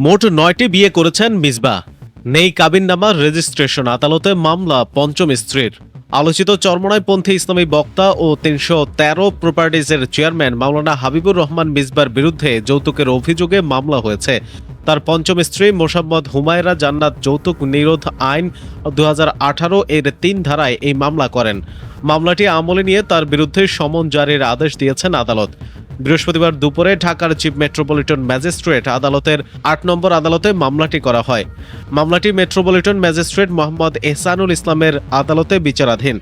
মোট ৯টি বিয়ে করেছেন মিসবাহ। নেই কাবিননামার রেজিস্ট্রেশন, আদালতে মামলা পঞ্চম স্ত্রীর। আলোচিত চরমনাইপন্থী ইসলামী বক্তা ও ৩১৩ প্রপার্টিজের চেয়ারম্যান মাওলানা হাবিবুর রহমান মিসবার বিরুদ্ধে যৌতুকের অভিযোগে মামলা হয়েছে। তার পঞ্চম স্ত্রী মোসাম্মদ হুমায়রা জান্নাত যৌতুক নিরোধ আইন ২০১৮ এর ৩ ধারায় এই মামলা করেন। মামলাটি আমলে নিয়ে তার বিরুদ্ধে সমন জারির আদেশ দিয়েছেন আদালত। বৃহস্পতিবার দুপুরে ঢাকার চিফ মেট্রোপলিটন ম্যাজিস্ট্রেট আদালতের ৮ নম্বর আদালতে মামলাটি করা হয়। মামলাটি মেট্রোপলিটন ম্যাজিস্ট্রেট মোহাম্মদ এহসানুল ইসলামের আদালতে বিচারাধীন।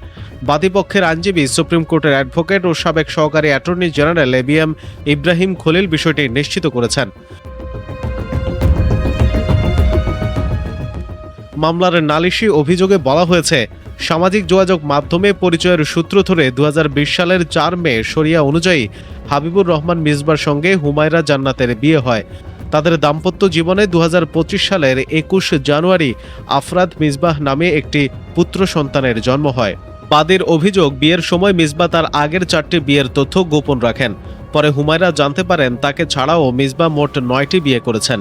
বাদীপক্ষের আইনজীবী সুপ্রিম কোর্টের অ্যাডভোকেট ও সাবেক সহকারী attorney general ABM Ibrahim Khalil বিষয়টি নিশ্চিত করেছেন। মামলার নালিশি অভিযোগে বলা হয়েছে, সামাজিক যোগাযোগ মাধ্যমে পরিচয়ের সূত্র ধরে ২০২০ সালের ৪ মে শরিয়া অনুযায়ী হাবিবুর রহমান মিসবার সঙ্গে হুমায়রা জান্নাতের বিয়ে হয়। তাদের দাম্পত্য জীবনে ২০২৫ সালের ২১ জানুয়ারি আফরাদ মিসবাহ নামে একটি পুত্র সন্তানের জন্ম হয়। বাদীর অভিযোগ, বিয়ের সময় মিসবাহ তার আগের ৪টি বিয়ের তথ্য গোপন রাখেন। পরে হুমায়রা জানতে পারেন তাকে ছাড়াও মিসবাহ মোট ৯টি বিয়ে করেছেন।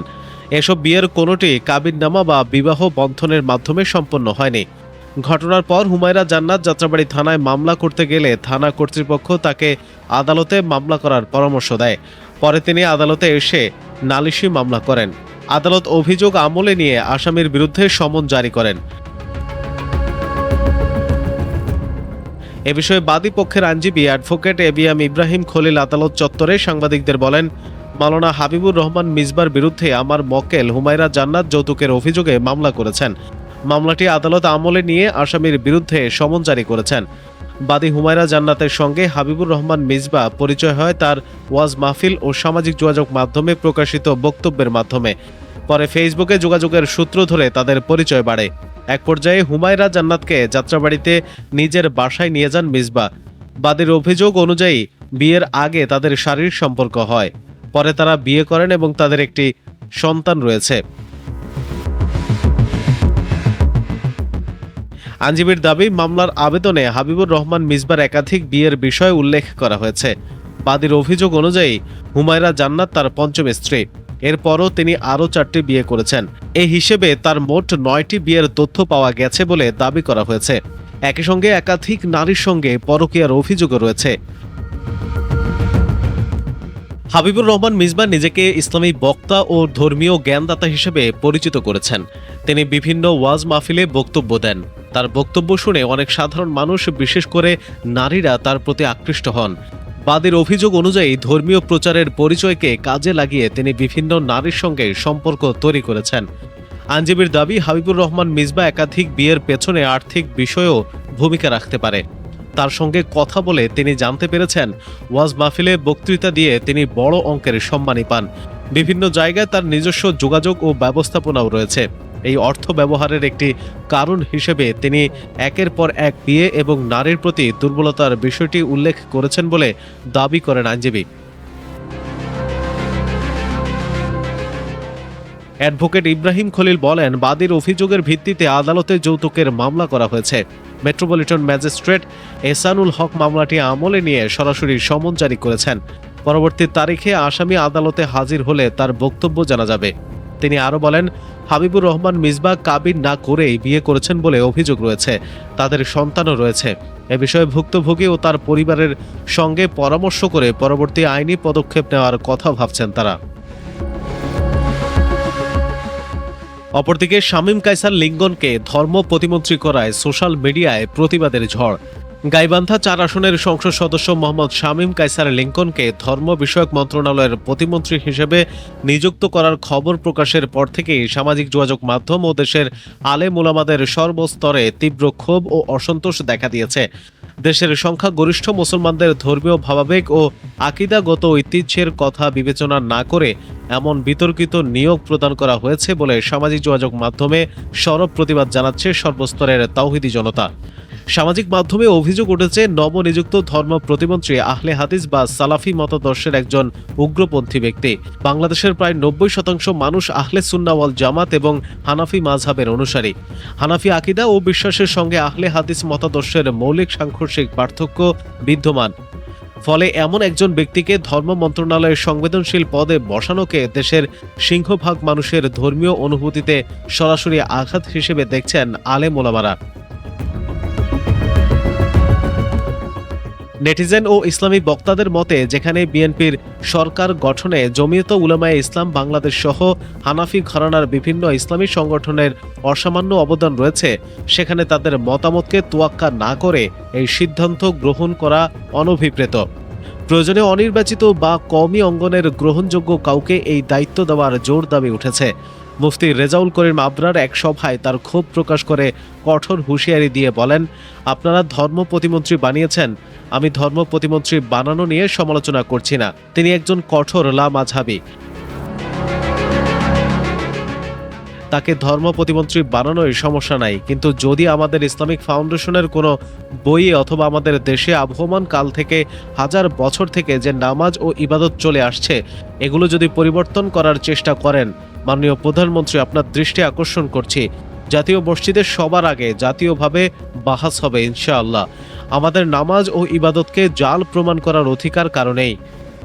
এসব বিয়ের কোনোটি কাবিননামা বা বিবাহ বন্ধনের মাধ্যমে সম্পন্ন হয়নি। ঘটনার পর হুমায়রা জান্নাত যাত্রাবাড়ী থানায় মামলা করতে গেলে থানা কর্তৃপক্ষ তাকে আদালতে মামলা করার পরামর্শ দেয়। পরে তিনি আদালতে এসে নালিশি মামলা করেন। আদালত অভিযোগ আমলে নিয়ে আসামির বিরুদ্ধে সমন জারি করেন। এ বিষয়ে বাদী পক্ষের আইনজীবী অ্যাডভোকেট এবিএম ইব্রাহিম খলিল আদালত চত্বরে সাংবাদিকদের বলেন, মাওলানা হাবিবুর রহমান মিসবার বিরুদ্ধে আমার মক্কেল হুমায়রা জান্নাত যৌতুকের অভিযোগে মামলা করেছেন। মামলাটি আদালত আমলে নিয়ে আসামির বিরুদ্ধে সমন জারি করেছেন। বাদী হুমায়রা জান্নাতের সঙ্গে হাবিবুর রহমান মিসবাহ পরিচয় হয় তার ওয়াজ মাহফিল ও সামাজিক যোগাযোগ মাধ্যমে প্রকাশিত বক্তব্যের মাধ্যমে। পরে ফেসবুকে যোগাযোগের সূত্র ধরে তাদের পরিচয় বাড়ে। এক পর্যায়ে হুমায়রা জান্নাতকে যাত্রাবাড়িতে নিজের বাসায় নিয়ে যান মিসবাহ। বাদীর অভিযোগ অনুযায়ী বিয়ের আগে তাদের শারীরিক সম্পর্ক হয়। পরে তারা বিয়ে করেন এবং তাদের একটি সন্তান রয়েছে। আইনজীবীর দাবি, মামলার আবেদনে হাবিবুর রহমান মিসবার একাধিক বিয়ের বিষয় উল্লেখ করা হয়েছে। বাদীর অভিযোগ অনুযায়ী হুমায়রা জান্নাত তার পঞ্চম স্ত্রী। এরপরও তিনি আরও ৪টি বিয়ে করেছেন। এই হিসেবে তার মোট ৯টি বিয়ের তথ্য পাওয়া গেছে বলে দাবি করা হয়েছে। একই সঙ্গে একাধিক নারীর সঙ্গে পরকীয়ার অভিযোগও রয়েছে। হাবিবুর রহমান মিসবাহ নিজেকে ইসলামী বক্তা ও ধর্মীয় জ্ঞানদাতা হিসেবে পরিচিত করেছেন। তিনি বিভিন্ন ওয়াজ মাহফিলে বক্তব্য দেন। তার বক্তব্য শুনে অনেক সাধারণ মানুষ, বিশেষ করে নারীরা তার প্রতি আকৃষ্ট হন। বাদীর অভিযোগ অনুযায়ী ধর্মীয় প্রচারের পরিচয়কে কাজে লাগিয়ে তিনি বিভিন্ন নারীর সঙ্গে সম্পর্ক তৈরি করেছেন। আইনজীবীর দাবি, হাবিবুর রহমান মিসবাহ একাধিক বিয়ের পেছনে আর্থিক বিষয়েও ভূমিকা রাখতে পারে। তার সঙ্গে কথা বলে তিনি জানতে পেরেছেন, ওয়াজ মাহফিলে বক্তৃতা দিয়ে তিনি বড় অঙ্কের সম্মানী পান। বিভিন্ন জায়গায় তার নিজস্ব যোগাযোগ ও ব্যবস্থাপনাও রয়েছে। এই অর্থ ব্যবহারের একটি কারণ হিসেবে তিনি একের পর এক বিয়ে এবং নারীর প্রতি দুর্বলতার বিষয়টি উল্লেখ করেছেন বলে দাবি করেন আইনজীবী। অ্যাডভোকেট ইব্রাহিম খলিল বলেন, বাদীর অভিযোগের ভিত্তিতে আদালতে যৌতুকের মামলা করা হয়েছে। মেট্রোপলিটন ম্যাজিস্ট্রেট এহসানুল হক মামলাটি আমলে নিয়ে সরাসরি সমন জারি করেছেন। পরবর্তী তারিখে আসামি আদালতে হাজির হলে তার বক্তব্য জানা যাবে। তিনি আরও বলেন, হাবিবুর রহমান মিসবাহ কাবিন না করেই বিয়ে করেছেন বলে অভিযোগ রয়েছে। তাদের সন্তানও রয়েছে। এ বিষয়ে ভুক্তভোগী ও তার পরিবারের সঙ্গে পরামর্শ করে পরবর্তী আইনি পদক্ষেপ নেওয়ার কথা ভাবছেন তারা। অপরদিকে শামীম কায়সার লিঙ্কনকে ধর্ম প্রতিমন্ত্রী করায় সোশ্যাল মিডিয়ায় প্রতিবাদের ঝড়। গাইবান্ধা ৪ আসনের সংসদ সদস্য মোহাম্মদ শামীম কায়সার লিঙ্কনকে ধর্ম বিষয়ক মন্ত্রণালয়ের প্রতিমন্ত্রী হিসেবে নিযুক্ত করার খবর প্রকাশের পর থেকেই সামাজিক যোগাযোগ মাধ্যম ও দেশের আলেম ওলামাদের সর্বস্তরে তীব্র ক্ষোভ ও অসন্তোষ দেখা দিয়েছে। দেশের সংখ্যাগরিষ্ঠ মুসলমানদের ধর্মীয় ভাবাবেগ ও আকিদাগত ঐতিহ্যের কথা বিবেচনা না করে এমন বিতর্কিত নিয়োগ প্রদান করা হয়েছে বলে সামাজিক যোগাযোগ মাধ্যমে সরব প্রতিবাদ জানাচ্ছে সর্বস্তরের তাওহিদি জনতা। সামাজিক মাধ্যমে অভিযোগ উঠেছে, নবনিযুক্ত ধর্ম প্রতিমন্ত্রী আহলে হাদিস বা সালাফি মতাদর্শের একজন উগ্রপন্থী ব্যক্তি। বাংলাদেশের প্রায় ৯০% মানুষ আহলে সুন্নাহ ওয়াল জামাত এবং হানাফি মাযহাবের অনুসারী। হানাফি আকীদা ও বিশ্বাসের সঙ্গে আহলে হাদিস মতাদর্শের মৌলিক সাংঘর্ষিক পার্থক্য বিদ্যমান। ফলে এমন একজন ব্যক্তিকে ধর্ম মন্ত্রণালয়ের সংবেদনশীল পদে বসানোকে দেশের সিংহভাগ মানুষের ধর্মীয় অনুভূতিতে সরাসরি আঘাত হিসেবে দেখছেন আলেম ওলামারা। নেটিজেন ও ইসলামী বক্তাদের মতে, যেখানে বিএনপির সরকার গঠনে জমিয়ত উলামায়ে ইসলাম বাংলাদেশ সহ হানাফি ঘরানার বিভিন্ন ইসলামী সংগঠনের অসামান্য অবদান রয়েছে, সেখানে তাদের মতামতকে তোয়াক্কা না করে এই সিদ্ধান্ত গ্রহণ করা অনভিপ্রেত। প্রয়োজনে অনির্বাচিত বা কওমি অঙ্গনের গ্রহণযোগ্য কাউকে এই দায়িত্ব দেওয়ার জোর দাবি উঠেছে। মুফতি রেজাউল করিম আবরার এক সভায় তার ক্ষোভ প্রকাশ করে কঠোর হুঁশিয়ারি দিয়ে বলেন, আপনারা ধর্ম প্রতিমন্ত্রী বানিয়েছেন, আমি ধর্ম প্রতিমন্ত্রী বানানো নিয়ে সমালোচনা করছি না। তিনি একজন কঠোর লামাযহাবী। তাকে ধর্ম প্রতিমন্ত্রী বানানোই সমস্যা নাই, কিন্তু যদি আমাদের ইসলামিক ফাউন্ডেশনের কোনো বইয়ে অথবা আমাদের দেশে আবহমান কাল থেকে হাজার বছর থেকে যে নামাজ ও ইবাদত চলে আসছে, এগুলো যদি পরিবর্তন করার চেষ্টা করেন, মাননীয় প্রধানমন্ত্রী আপনার দৃষ্টি আকর্ষণ করছি, জাতীয় মসজিদের সবার আগে জাতীয়ভাবে বাহাস হবে ইনশাআল্লাহ। আমাদের নামাজ ও ইবাদতকে জাল প্রমাণ করার অধিকার কারণেই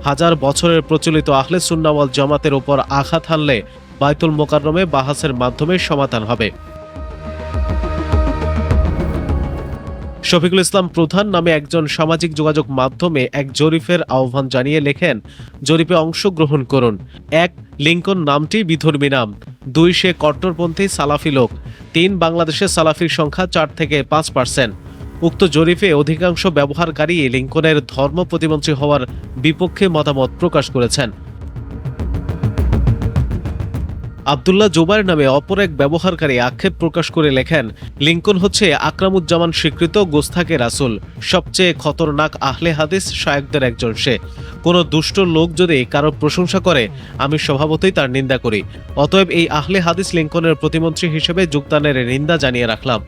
হাজার বছরের প্রচলিত আহলে সুন্নাহ ওয়াল জামাতের উপর আঘাত হানলে বাইতুল মোকাররমে বাহাসের মাধ্যমে সমাধান হবে। শফিকুল ইসলাম প্রধান নামে একজন সামাজিক যোগাযোগ মাধ্যমে এক জরিপের আহ্বান জানিয়ে লেখেন, জরিপে অংশগ্রহণ করুন। 1. লিংকন নামটি বিধর্মী নাম। 2. সে কট্টরপন্থী সালাফি লোক। 3. বাংলাদেশে সালাফির সংখ্যা 4 থেকে 5%। উক্ত জরিপে অধিকাংশ ব্যবহারকারী লিংকনের ধর্ম প্রতিমন্ত্রী হওয়ার বিপক্ষে মতামত প্রকাশ করেছেন। আব্দুল্লাহ জুবাইর নামে অপর এক ব্যবহারকারী আক্ষেপ প্রকাশ করে লেখেন, লিংকন হচ্ছে আকরামুজ্জামান স্বীকৃত গোস্তাকে রাসূল, সবচেয়ে খতরনাক আহলে হাদিস শায়খদের একজন সে। কোনো দুষ্ট লোক যদি কারো প্রশংসা করে, আমি স্বভাবতই তার নিন্দা করি। অতএব এই আহলে হাদিস লিংকনের প্রতিমন্ত্রী হিসেবে যোগদানের নিন্দা জানিয়ে রাখলাম।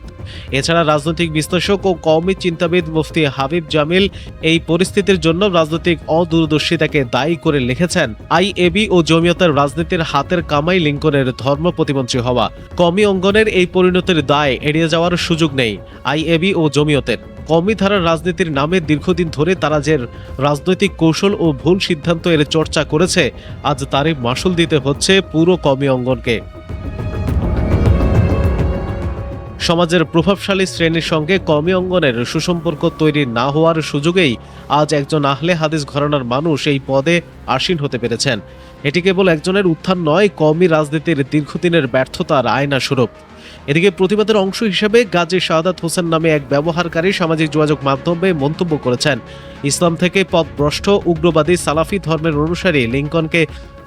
এছাড়া রাজনৈতিক বিশ্লেষক ও কওমি চিন্তাবিদ মুফতি হাবিব জামিল এই পরিস্থিতির জন্য রাজনৈতিক অদূরদর্শিতাকে দায়ী করে লিখেছেন, আইএবি ও জমিয়তের রাজনীতির হাতের কামাই লিংকনের ধর্ম প্রতিমন্ত্রী হওয়া। কওমি অঙ্গনের এই পরিণতির দায় এড়িয়ে যাওয়ার সুযোগ নেই আইএবি ও জমিয়তের। কওমি ধারার রাজনীতির নামে দীর্ঘদিন ধরে তারা যে রাজনৈতিক কৌশল ও ভুল সিদ্ধান্ত এর চর্চা করেছে, আজ তারই মাসুল দিতে হচ্ছে পুরো কওমি অঙ্গনকে। সমাজের প্রভাবশালী শ্রেণীর সঙ্গে কওমি অঙ্গনের সুসম্পর্ক তৈরি না হওয়ার সুযোগেই আজ একজন আহলে হাদিস ঘরানার মানুষ এই পদে আসীন হতে পেরেছেন। এটি কেবল একজনের উত্থান নয়, কওমি রাজনীতির দীর্ঘদিনের ব্যর্থতার আয়না স্বরূপ। এদিকে প্রতিবাদের অংশ হিসেবে গাজী শাহাদাত হোসেন নামে এক ব্যবহারকারী সামাজিক যোগাযোগ মাধ্যমে মন্তব্য করেছেন, ইসলাম থেকে পথভ্রষ্ট উগ্রবাদী সালাফি ধর্মের অনুসারী লিংকনকে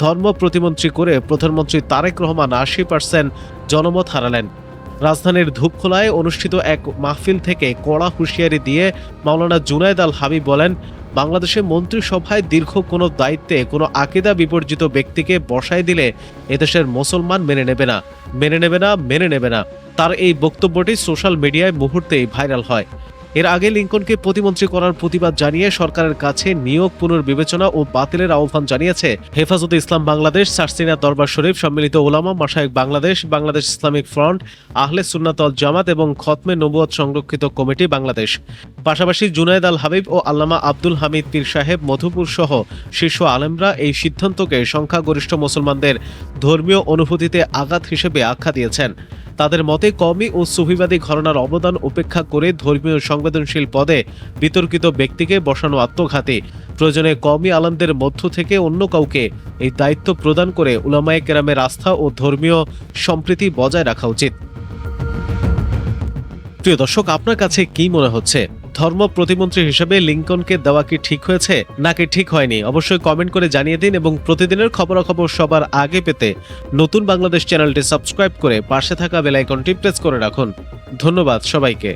ধর্ম প্রতিমন্ত্রী করে প্রধানমন্ত্রী তারেক রহমান 80% জনমত হারালেন। রাজধানীর ধূপখোলায় অনুষ্ঠিত এক মাহফিল থেকে কড়া হুঁশিয়ারি দিয়ে মাওলানা জুনায়েদ আল হাবিব বলেন, বাংলাদেশে মন্ত্রিসভায় দীর্ঘ কোনো দায়িত্বে কোনো আকীদা বিবর্জিত ব্যক্তিকে বসায় দিলে এদেশের মুসলমান মেনে নেবে না। তার এই বক্তব্যটি সোশ্যাল মিডিয়ায় মুহূর্তেই ভাইরাল হয়। এর আগে লিংকনকে প্রতিমন্ত্রী করার প্রতিবাদ জানিয়ে সরকারের কাছে নিয়োগ পুনর্বিবেচনা ও বাতিলের আহ্বান জানিয়েছে হেফাজতে ইসলাম বাংলাদেশ, সারসিনা দরবার শরীফ, সম্মিলিত ওলামা মাশায়েখ বাংলাদেশ, বাংলাদেশ ইসলামিক ফ্রন্ট, আহলে সুন্নাত ওয়াল জামাত এবং খতমে নবুয়ত সংরক্ষিত কমিটি বাংলাদেশ। পাশাপাশি জুনায়েদ আল হাবিব ও আল্লামা আব্দুল হামিদ পীর সাহেব মধুপুর সহ শীর্ষ আলেমরা এই সিদ্ধান্তকে সংখ্যাগরিষ্ঠ মুসলমানদের ধর্মীয় অনুভূতিতে আঘাত হিসেবে আখ্যা দিয়েছেন। তাদের মতে কওমি ও সুফিবাদী ঘরানার অবদান উপেক্ষা করে ধর্মীয় সংবেদনশীল পদে বিতর্কিত ব্যক্তিকে বসানো আত্মঘাতী। প্রয়োজনে কওমি আলেমদের মধ্য থেকে অন্য কাউকে এই দায়িত্ব প্রদান করে উলামায়ে কেরামের আস্থা ও ধর্মীয় সম্প্রীতি বজায় রাখা উচিত। প্রিয় দর্শক, আপনার কাছে কি মনে হচ্ছে? ধর্ম প্রতিমন্ত্রী হিসেবে লিংকনকে দেওয়া কি ঠিক হয়েছে নাকি ঠিক হয়নি? অবশ্যই কমেন্ট করে জানিয়ে দিন এবং প্রতিদিনের খবরাখবর সবার আগে পেতে নতুন বাংলাদেশ চ্যানেলটি সাবস্ক্রাইব করে পাশে থাকা বেল আইকনটি প্রেস করে রাখুন। ধন্যবাদ সবাইকে।